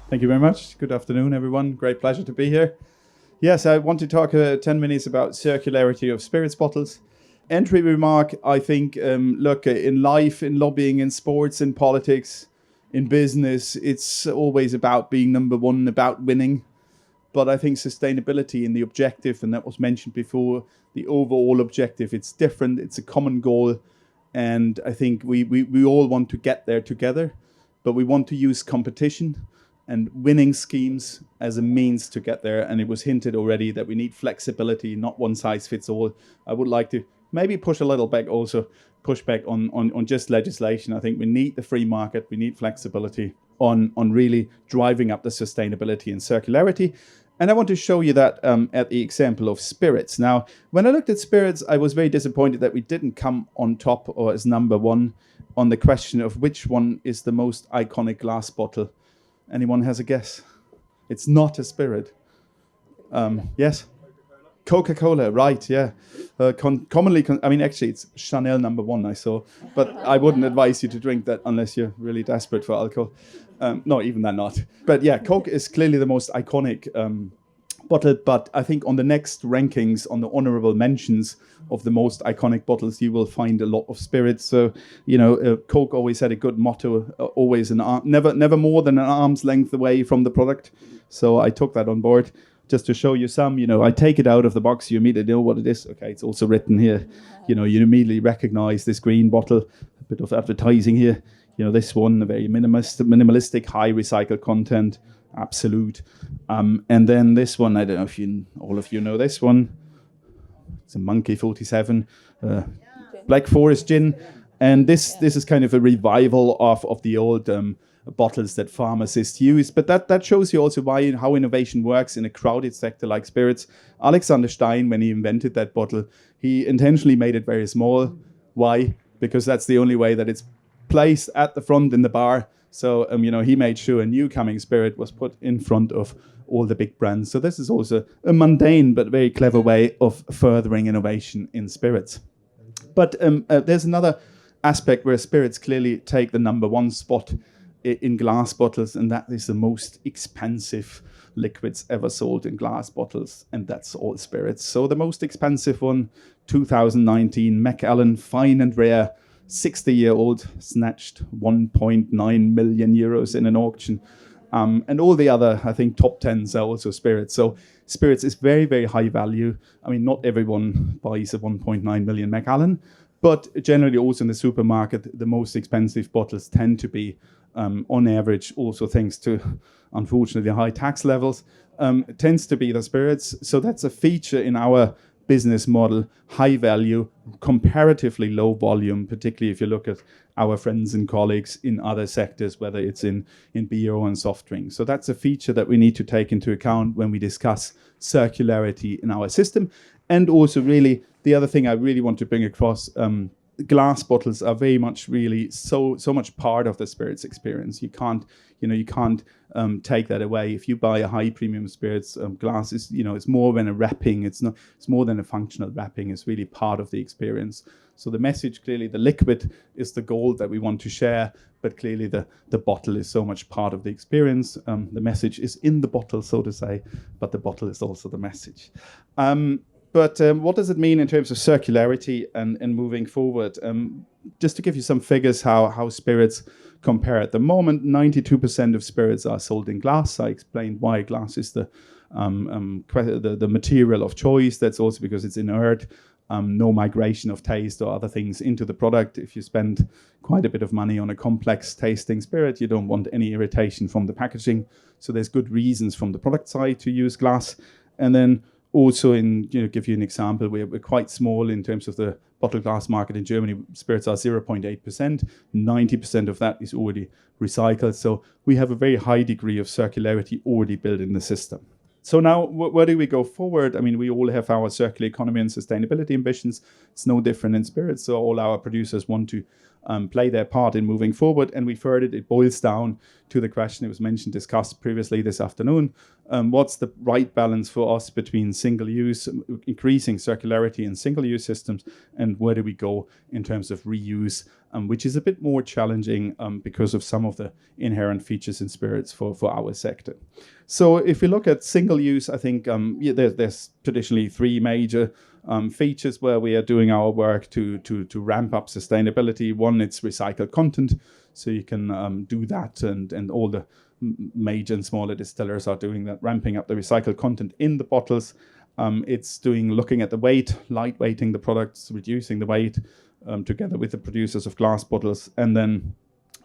Thank you very much. Good afternoon, everyone. Great pleasure to be here. Yes, I want to talk 10 minutes about circularity of spirits bottles. Entry remark, I think, look, in life, in lobbying, in sports, in politics, in business, it's always about being number one, about winning. But I think sustainability and the objective, and that was mentioned before, the overall objective, it's different, it's a common goal. And I think we all want to get there together, but we want to use competition and winning schemes as a means to get there. And it was hinted already that we need flexibility, not one size fits all. I would like to maybe push a little back also, push back on just legislation. I think we need the free market, we need flexibility on really driving up the sustainability and circularity. And I want to show you that at the example of spirits. Now, when I looked at spirits, I was very disappointed that we didn't come on top or as number one on the question of which one is the most iconic glass bottle. Anyone has a guess? It's not a spirit. Yes? Coca-Cola, right, yeah. Actually, it's Chanel number one, I saw. But I wouldn't advise you to drink that unless you're really desperate for alcohol. No, even that not. But yeah, Coke is clearly the most iconic bottle. But I think on the next rankings, on the honorable mentions of the most iconic bottles, you will find a lot of spirits. So, Coke always had a good motto, always never more than an arm's length away from the product. So I took that on board. Just to show you some, I take it out of the box, you immediately know what it is. Okay, it's also written here. You immediately recognize this green bottle, a bit of advertising here. This one, a very minimalistic, high recycled content, absolute. And then this one, I don't know if all of you know this one. It's a Monkey 47, Black Forest gin. And this is kind of a revival of the old bottles that pharmacists use. But that shows you also how innovation works in a crowded sector like spirits. Alexander Stein, when he invented that bottle, he intentionally made it very small. Why? Because that's the only way that it's placed at the front in the bar. So, he made sure a new coming spirit was put in front of all the big brands. So this is also a mundane but very clever way of furthering innovation in spirits. But there's another aspect where spirits clearly take the number one spot in glass bottles, and that is the most expensive liquids ever sold in glass bottles, and that's all spirits. So the most expensive one, 2019, Macallan Fine and Rare, 60-year-old, snatched 1.9 million euros in an auction. And all the other, I think, top 10s are also spirits. So spirits is very, very high value. I mean, not everyone buys a 1.9 million Macallan, but generally also in the supermarket, the most expensive bottles tend to be on average, also thanks to, unfortunately, high tax levels, tends to be the spirits. So that's a feature in our business model, high value, comparatively low volume, particularly if you look at our friends and colleagues in other sectors, whether it's in beer or in soft drinks. So that's a feature that we need to take into account when we discuss circularity in our system. And also really, the other thing I really want to bring across, glass bottles are very much really so much part of the spirits experience. You can't take that away. If you buy a high premium spirits glass, is it's more than a wrapping. It's more than a functional wrapping. It's really part of the experience. So the message, clearly the liquid is the goal that we want to share, but clearly the bottle is so much part of the experience. The message is in the bottle, so to say, but the bottle is also the message. But what does it mean in terms of circularity and moving forward? Just to give you some figures how spirits compare at the moment, 92% of spirits are sold in glass. I explained why glass is the material of choice. That's also because it's inert. No migration of taste or other things into the product. If you spend quite a bit of money on a complex tasting spirit, you don't want any irritation from the packaging. So there's good reasons from the product side to use glass. And then also, give you an example, we're quite small in terms of the bottled glass market in Germany. Spirits are 0.8%. 90% of that is already recycled. So we have a very high degree of circularity already built in the system. So now, where do we go forward? I mean, we all have our circular economy and sustainability ambitions. It's no different in spirits. So all our producers want to play their part in moving forward. And we've heard it boils down to the question it was discussed previously this afternoon. What's the right balance for us between single-use, increasing circularity in single-use systems, and where do we go in terms of reuse which is a bit more challenging because of some of the inherent features in spirits for our sector. So if we look at single use, I think there's traditionally three major features where we are doing our work to ramp up sustainability. One, it's recycled content, so you can do that, and all the major and smaller distillers are doing that, ramping up the recycled content in the bottles. It's looking at the weight, lightweighting the products, reducing the weight, together with the producers of glass bottles, and then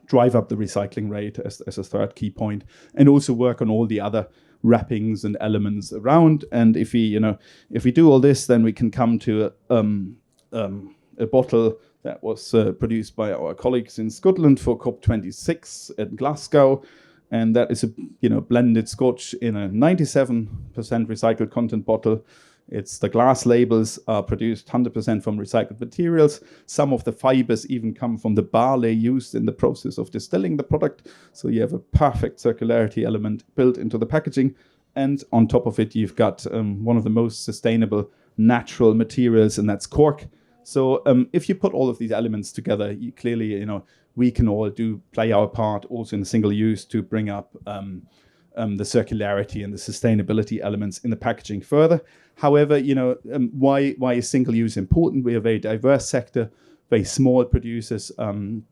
drive up the recycling rate as a third key point, and also work on all the other wrappings and elements around. And if we do all this, then we can come to a bottle that was produced by our colleagues in Scotland for COP26 at Glasgow, and that is a blended Scotch in a 97% recycled content bottle. It's the glass labels are produced 100% from recycled materials. Some of the fibers even come from the barley used in the process of distilling the product. So you have a perfect circularity element built into the packaging. And on top of it, you've got one of the most sustainable natural materials, and that's cork. So if you put all of these elements together, you clearly, we can all play our part also in the single use to bring up the circularity and the sustainability elements in the packaging further. However, why is single use important? We're a very diverse sector, very small producers, and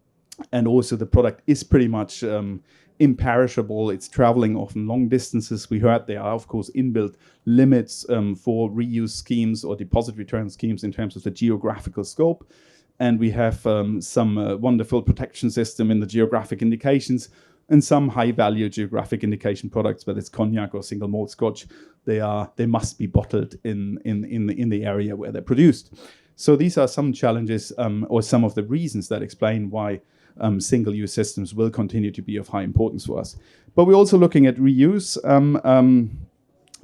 also the product is pretty much imperishable. It's traveling often long distances. We heard there are, of course, inbuilt limits for reuse schemes or deposit return schemes in terms of the geographical scope. And we have some wonderful protection system in the geographic indications, and some high-value geographic indication products, whether it's cognac or single malt Scotch, they must be bottled in the area where they're produced. So these are some challenges or some of the reasons that explain why single-use systems will continue to be of high importance for us. But we're also looking at reuse.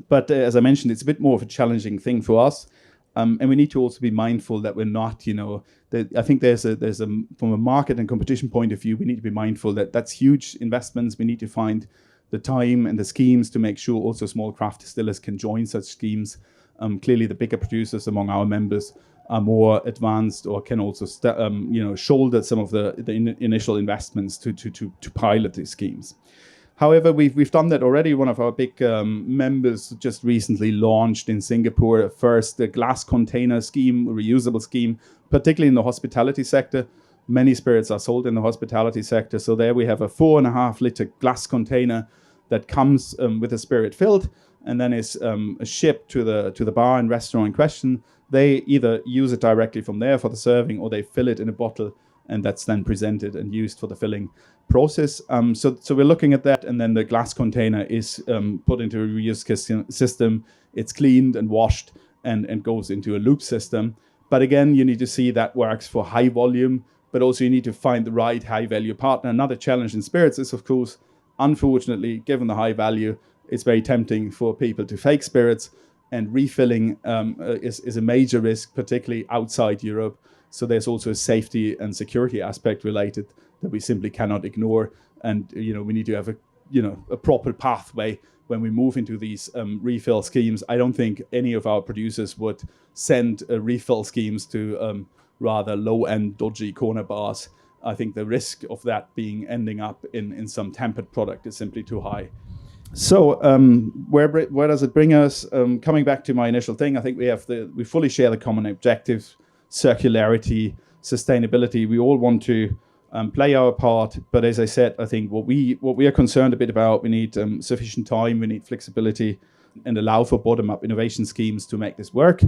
But as I mentioned, it's a bit more of a challenging thing for us. And we need to also be mindful that we're not, I think from a market and competition point of view, we need to be mindful that that's huge investments. We need to find the time and the schemes to make sure also small craft distillers can join such schemes. Clearly, the bigger producers among our members are more advanced or can also, shoulder some of the initial investments to pilot these schemes. However, we've done that already. One of our big members just recently launched in Singapore first a glass container scheme, a reusable scheme, particularly in the hospitality sector. Many spirits are sold in the hospitality sector. So there we have a 4.5 liter glass container that comes with a spirit filled and then is shipped to the bar and restaurant in question. They either use it directly from there for the serving, or they fill it in a bottle, and that's then presented and used for the filling process. So we're looking at that, and then the glass container is put into a reuse system. It's cleaned and washed and goes into a loop system. But again, you need to see that works for high volume, but also you need to find the right high value partner. Another challenge in spirits is, of course, unfortunately, given the high value, it's very tempting for people to fake spirits, and refilling is a major risk, particularly outside Europe. So there's also a safety and security aspect related that we simply cannot ignore. And, we need to have a proper pathway when we move into these refill schemes. I don't think any of our producers would send refill schemes to rather low-end, dodgy corner bars. I think the risk of that ending up in some tampered product is simply too high. So where does it bring us? Coming back to my initial thing, I think we fully share the common objectives: circularity, sustainability. We all want to play our part, but as I said, I think what we are concerned a bit about, we need sufficient time, we need flexibility, and allow for bottom-up innovation schemes to make this work.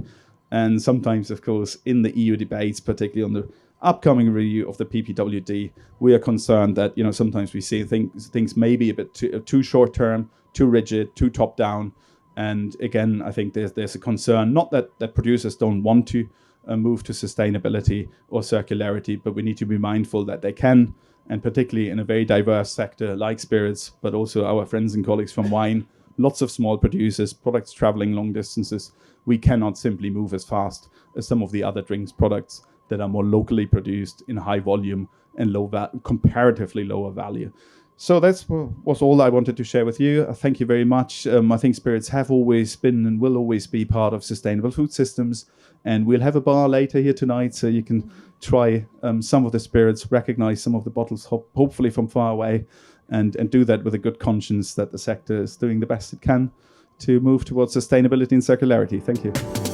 And sometimes, of course, in the EU debates, particularly on the upcoming review of the PPWD, we are concerned that sometimes we see things maybe a bit too short-term, too rigid, too top-down. And again, I think there's a concern, not that producers don't want to move to sustainability or circularity, but we need to be mindful that they can, and particularly in a very diverse sector like spirits, but also our friends and colleagues from wine, lots of small producers, products traveling long distances. We cannot simply move as fast as some of the other drinks products that are more locally produced in high volume and comparatively lower value. So was all I wanted to share with you. Thank you very much. I think spirits have always been and will always be part of sustainable food systems. And we'll have a bar later here tonight, so you can try some of the spirits, recognize some of the bottles, hopefully from far away, and do that with a good conscience that the sector is doing the best it can to move towards sustainability and circularity. Thank you.